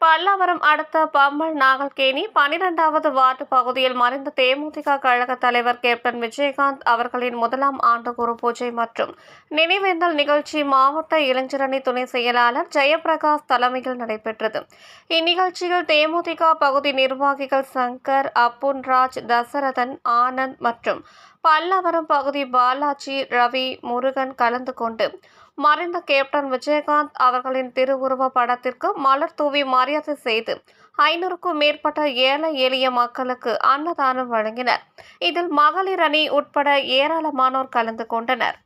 பல்லாவரம் அடுத்த பம்மல் நாகல்கேணி 12வது வார்டு பகுதியில் மறைந்த தேமுதிக கழக தலைவர் கேப்டன் விஜயகாந்த் அவர்களின் முதலாம் ஆண்டு குரு பூஜை மற்றும் நினைவேந்தல் நிகழ்ச்சி மாவட்ட இளைஞரணி துணை செயலாளர் ஜெயபிரகாஷ் தலைமையில் நடைபெற்றது. இந்நிகழ்ச்சியில் தேமுதிக பகுதி நிர்வாகிகள் சங்கர், அப்புன்ராஜ், தசரதன், ஆனந்த் மற்றும் பல்லாவரம் பகுதி பாலாஜி, ரவி, முருகன் கலந்து கொண்டு மறைந்த கேப்டன் விஜயகாந்த் அவர்களின் திருவுருவ படத்திற்கு மலர் தூவி மரியாதை செய்து 500க்கும் மேற்பட்ட ஏழை எளிய மக்களுக்கு அன்னதானம் வழங்கினர். இதில் மகளிர் அணி உட்பட ஏராளமானோர் கலந்து கொண்டனர்.